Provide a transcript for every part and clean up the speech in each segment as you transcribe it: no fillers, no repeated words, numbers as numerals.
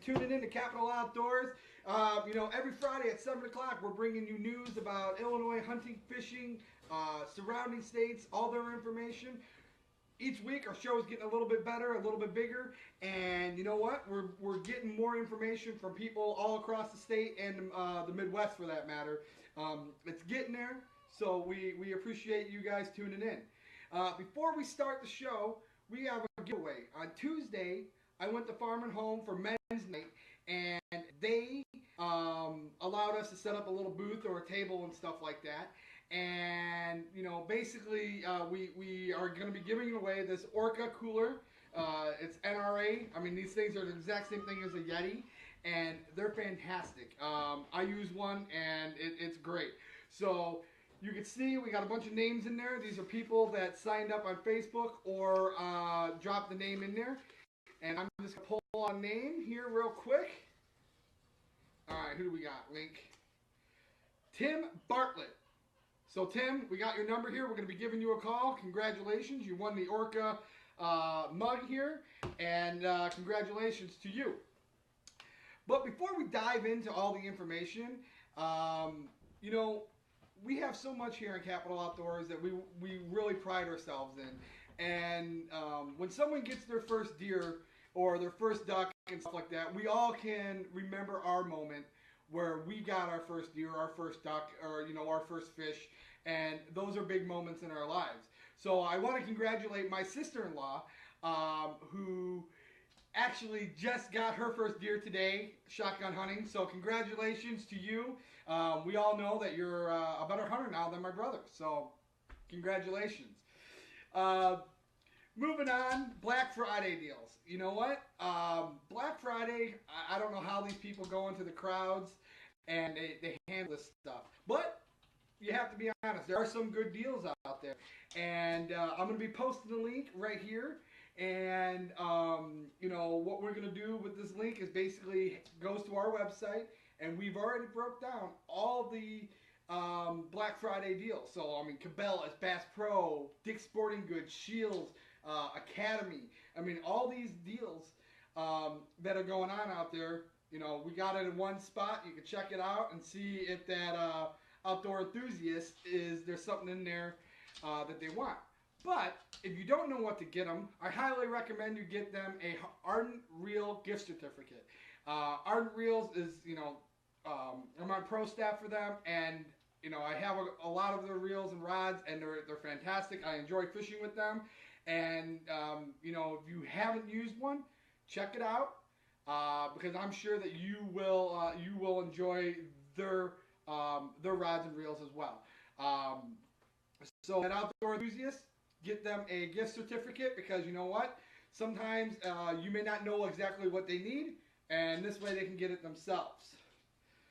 tuning in to Capital Outdoors. Every Friday at 7 o'clock, we're bringing you news about Illinois hunting, fishing, surrounding states, all their information. Each week, our show is getting a little bit better, a little bit bigger, and you know what? We're getting more information from people all across the state and the Midwest, for that matter. It's getting there, so we appreciate you guys tuning in. Before we start the show, we have a giveaway. On Tuesday, I went to Farm and Home for Men's Night, and they allowed us to set up a little booth or a table and stuff like that. And, basically, we are going to be giving away this Orca cooler. It's NRA. I mean, these things are the exact same thing as a Yeti, and they're fantastic. I use one, and it's great. So you can see we got a bunch of names in there. These are people that signed up on Facebook or dropped the name in there. And I'm just going to pull a name here real quick. All right, who do we got? Link. Tim Bartlett. So, Tim, we got your number here. We're going to be giving you a call. Congratulations. You won the Orca mug here. And congratulations to you. But before we dive into all the information, we have so much here in Capital Outdoors that we really pride ourselves in. And when someone gets their first deer or their first duck and stuff like that, we all can remember our moment where we got our first deer, our first duck, or our first fish, and those are big moments in our lives. So I want to congratulate my sister-in-law, who actually just got her first deer today, shotgun hunting. So congratulations to you. We all know that you're a better hunter now than my brother. So congratulations. Moving on, Black Friday deals. You know what? Black Friday, I don't know how these people go into the crowds and they handle this stuff. But you have to be honest, there are some good deals out there. And I'm going to be posting the link right here. And, what we're going to do with this link is basically goes to our website. And we've already broke down all the Black Friday deals. So, Cabela's, Bass Pro, Dick's Sporting Goods, Shields, Academy. All these deals that are going on out there, we got it in one spot. You can check it out and see if that outdoor enthusiast there's something in there that they want. But if you don't know what to get them, I highly recommend you get them a Ardent Reel gift certificate. Ardent Reels is, I'm on pro staff for them, and I have a lot of their reels and rods, and they're fantastic. I enjoy fishing with them. And, if you haven't used one, check it out, because I'm sure that you will enjoy their rods and reels as well. So, an outdoor enthusiast, get them a gift certificate, because you know what? Sometimes you may not know exactly what they need, and this way they can get it themselves.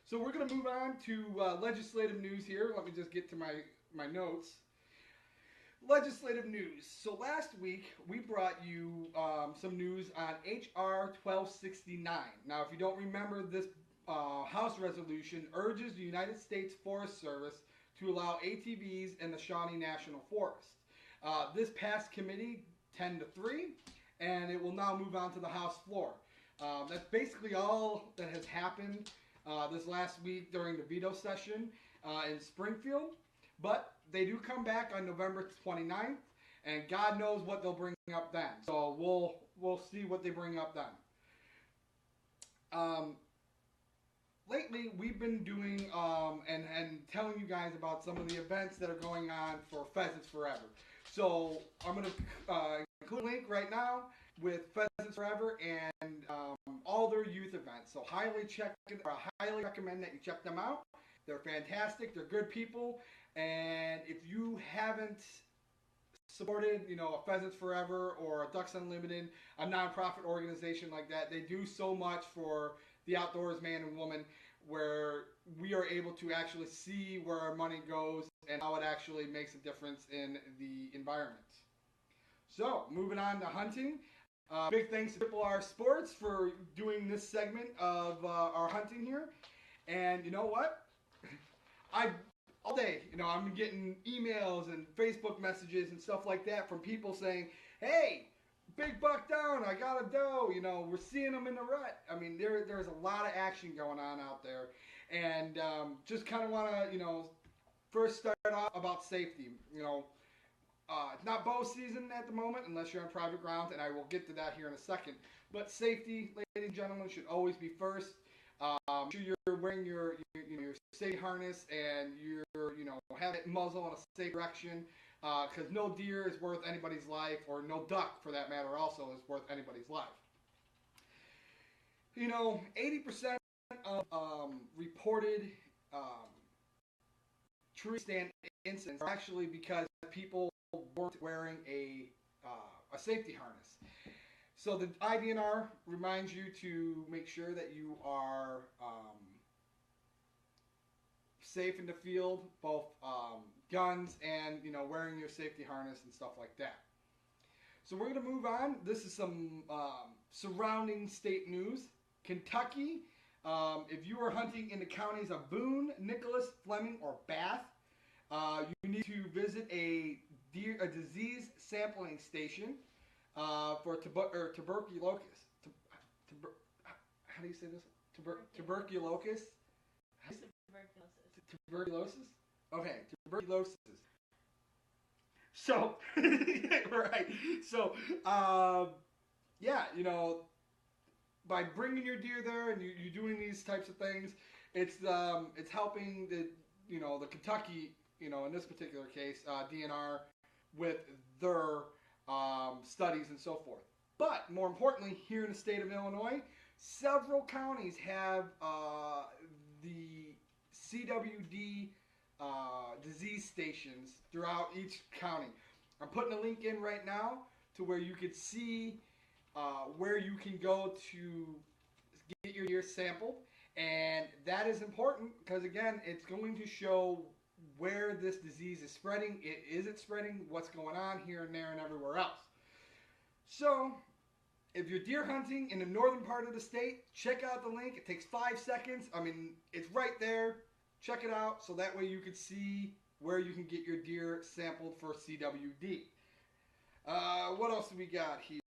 So we're going to move on to legislative news here. Let me just get to my notes. Legislative news. So last week, we brought you some news on H.R. 1269. Now, if you don't remember, this House resolution urges the United States Forest Service to allow ATVs in the Shawnee National Forest. This passed committee 10-3, and it will now move on to the House floor. That's basically all that has happened this last week during the veto session in Springfield. But they do come back on November 29th, and God knows what they'll bring up then. So we'll see what they bring up then. Lately, we've been doing and telling you guys about some of the events that are going on for Pheasants Forever. So I'm going to include a link right now with Pheasants Forever and all their youth events. So I highly recommend that you check them out. They're fantastic. They're good people. And if you haven't supported, a Pheasants Forever or a Ducks Unlimited, a nonprofit organization like that, they do so much for the outdoors man and woman, where we are able to actually see where our money goes and how it actually makes a difference in the environment. So, moving on to hunting. Big thanks to Triple R Sports for doing this segment of our hunting here. And you know what? All day, I'm getting emails and Facebook messages and stuff like that from people saying, hey, big buck down, I got a doe. You know, we're seeing them in the rut. I mean, there's a lot of action going on out there, and just kind of want to, first start off about safety. It's not bow season at the moment unless you're on private grounds, and I will get to that here in a second. But safety, ladies and gentlemen, should always be first. Make sure you're wearing your safety harness and you're have it muzzle in a safe direction, because no deer is worth anybody's life, or no duck for that matter also is worth anybody's life. 80% of reported tree stand incidents are actually because people weren't wearing a safety harness. So the IDNR reminds you to make sure that you are safe in the field, both guns and wearing your safety harness and stuff like that. So we're going to move on. This is some surrounding state news. Kentucky, if you are hunting in the counties of Boone, Nicholas, Fleming, or Bath, you need to visit a disease sampling station for tuberculosis. How do you say this? Tuberculosis? Tuberculosis? Okay, tuberculosis. So, right. So, yeah, by bringing your deer there and you doing these types of things, it's helping the Kentucky, in this particular case, DNR with their studies and so forth. But more importantly, here in the state of Illinois, several counties have the CWD disease stations throughout each county. I'm putting a link in right now to where you could see where you can go to get your deer sampled. And that is important because, again, it's going to show where this disease is spreading. Is it spreading? What's going on here and there and everywhere else? So, if you're deer hunting in the northern part of the state, check out the link. It takes 5 seconds. I mean, it's right there. Check it out so that way you can see where you can get your deer sampled for CWD. What else do we got here?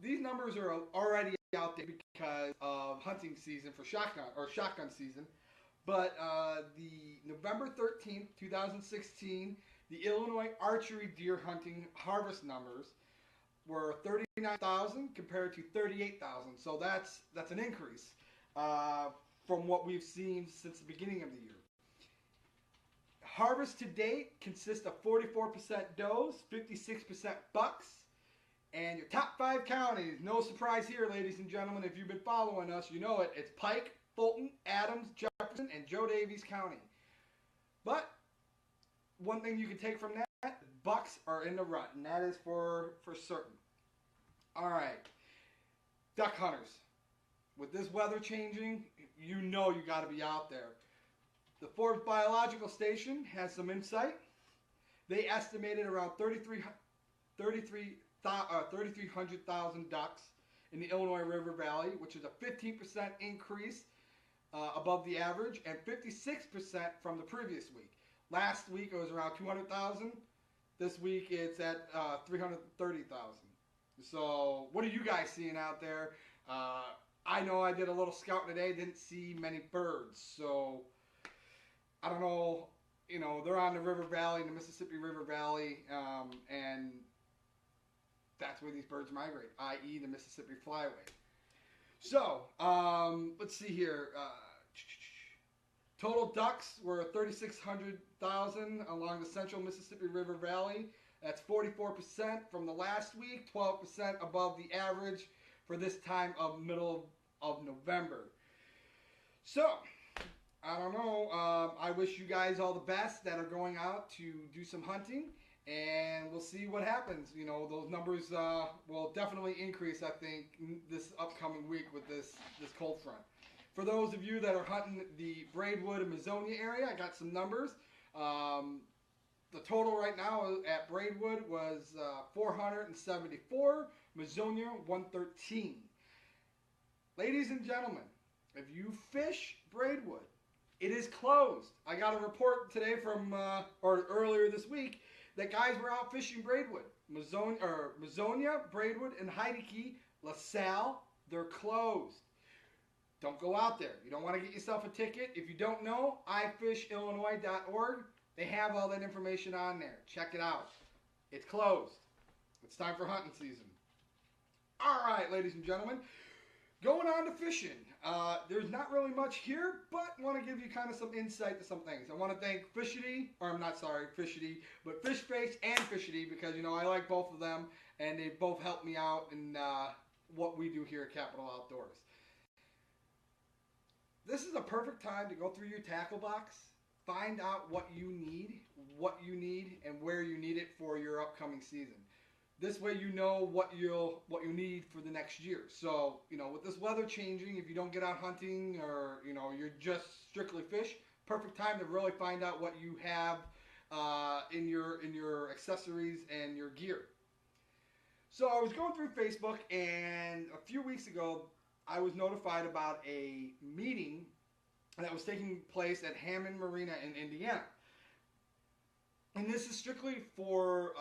These numbers are already out there because of hunting season for shotgun season. But the November 13th, 2016, the Illinois archery deer hunting harvest numbers were 39,000 compared to 38,000. So that's an increase from what we've seen since the beginning of the year. Harvest to date consists of 44% does, 56% bucks, and your top 5 counties, no surprise here, ladies and gentlemen, if you've been following us, you know it. It's Pike, Fulton, Adams, Jefferson, and Joe Daviess County. But one thing you can take from that, bucks are in the rut, and that is for certain. All right, duck hunters. With this weather changing, you got to be out there. The Forbes Biological Station has some insight. They estimated around 3,300,000 ducks in the Illinois River Valley, which is a 15% increase above the average and 56% from the previous week. Last week it was around 200,000. This week it's at 330,000. So what are you guys seeing out there? I know I did a little scouting today, didn't see many birds. So I don't know, they're on the River Valley, the Mississippi River Valley, and that's where these birds migrate, i.e. the Mississippi Flyway. So, let's see here. Total ducks were 3,600,000 along the central Mississippi River Valley. That's 44% from the last week, 12% above the average for this time of middle of November. So, I don't know. I wish you guys all the best that are going out to do some hunting, and we'll see what happens. Those numbers will definitely increase, I think, this upcoming week with this cold front. For those of you that are hunting the Braidwood and Mazonia area, I got some numbers. The total right now at Braidwood was 474, Mazonia 113. Ladies and gentlemen, if you fish Braidwood, it is closed. I got a report today from, or earlier this week, that guys were out fishing Braidwood. Mazonia, Braidwood, and Heideke, LaSalle, they're closed. Don't go out there. You don't want to get yourself a ticket. If you don't know, ifishillinois.org. They have all that information on there. Check it out. It's closed. It's time for hunting season. All right, ladies and gentlemen, going on to fishing. There's not really much here, but I want to give you kind of some insight to some things. I want to thank Fishity, or I'm not sorry, Fishity, but Fishface and Fishity, because, you know, I like both of them, and they both help me out in what we do here at Capital Outdoors. This is a perfect time to go through your tackle box, find out what you need, and where you need it for your upcoming season. This way you know what you need for the next year. So, you know, with this weather changing, if you don't get out hunting or, you know, you're just strictly fish, perfect time to really find out what you have in your accessories and your gear. So I was going through Facebook, and a few weeks ago, I was notified about a meeting that was taking place at Hammond Marina in Indiana. And this is strictly for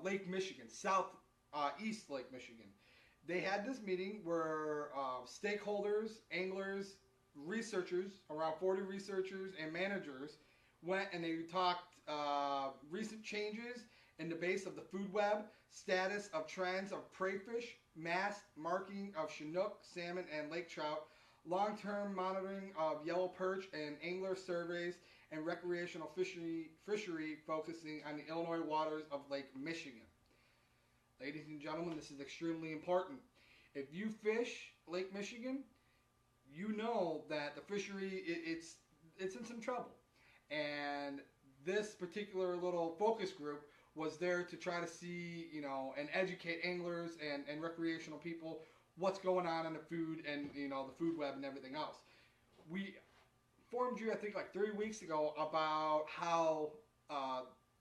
Lake Michigan, southeast Lake Michigan. They had this meeting where stakeholders, anglers, researchers, around 40 researchers and managers went, and they talked recent changes in the base of the food web, status of trends of prey fish, mass marking of Chinook, salmon, and lake trout, long-term monitoring of yellow perch, and angler surveys, and recreational fishery focusing on the Illinois waters of Lake Michigan. Ladies and gentlemen, this is extremely important. If you fish Lake Michigan, you know that the fishery, it's in some trouble. And this particular little focus group was there to try to see, you know, and educate anglers and recreational people what's going on in the food and, you know, the food web and everything else. We informed you, I think, like 3 weeks ago about how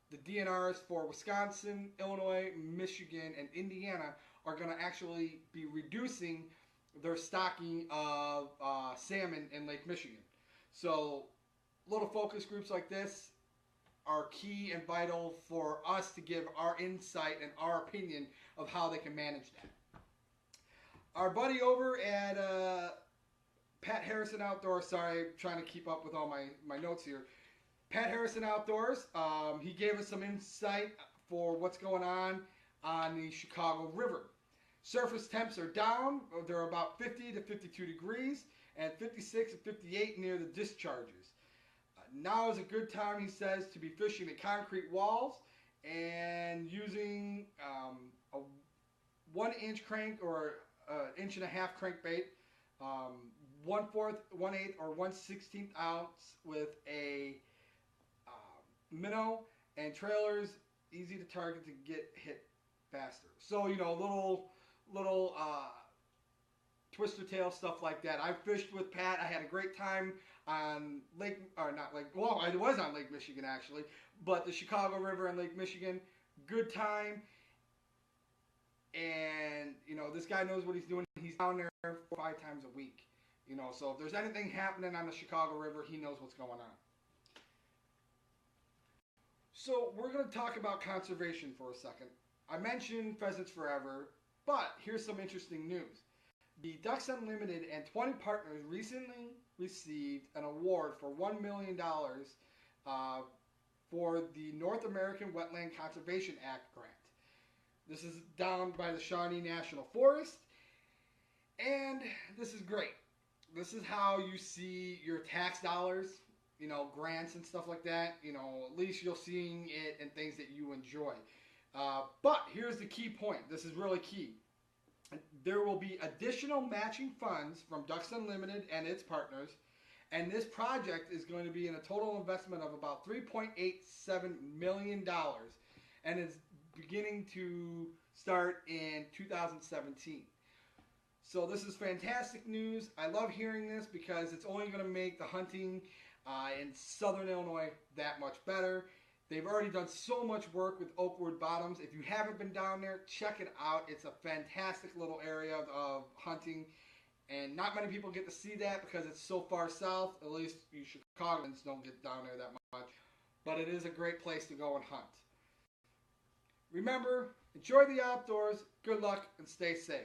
the DNRs for Wisconsin, Illinois, Michigan, and Indiana are going to actually be reducing their stocking of salmon in Lake Michigan. So little focus groups like this are key and vital for us to give our insight and our opinion of how they can manage that. Our buddy over at Pat Harrison Outdoors, sorry, I'm trying to keep up with all my notes here. Pat Harrison Outdoors, he gave us some insight for what's going on the Chicago River. Surface temps are down. They're about 50 to 52 degrees and 56 to 58 near the discharges. Now is a good time, he says, to be fishing the concrete walls and using a 1-inch crank or 1.5 inch crankbait, 1/4, 1/8, or 1/16 ounce with a minnow, and trailers easy to target to get hit faster. So, you know, little twister tail stuff like that. I fished with Pat. I had a great time on I was on Lake Michigan actually, but the Chicago River and Lake Michigan, good time. And, you know, this guy knows what he's doing. He's down there 4 or 5 times a week. You know, so if there's anything happening on the Chicago River, he knows what's going on. So we're going to talk about conservation for a second. I mentioned Pheasants Forever, but here's some interesting news. The Ducks Unlimited and 20 partners recently received an award for $1 million for the North American Wetland Conservation Act grant. This is down by the Shawnee National Forest, and this is great. This is how you see your tax dollars, you know, grants and stuff like that. You know, at least you're seeing it in things that you enjoy. But here's the key point. This is really key. There will be additional matching funds from Ducks Unlimited and its partners, and this project is going to be in a total investment of about $3.87 million, and it's beginning to start in 2017. So this is fantastic news. I love hearing this because it's only going to make the hunting in southern Illinois that much better. They've already done so much work with Oakwood Bottoms. If you haven't been down there, check it out. It's a fantastic little area of hunting, and not many people get to see that because it's so far south. At least you Chicagoans don't get down there that much. But it is a great place to go and hunt. Remember, enjoy the outdoors, good luck, and stay safe.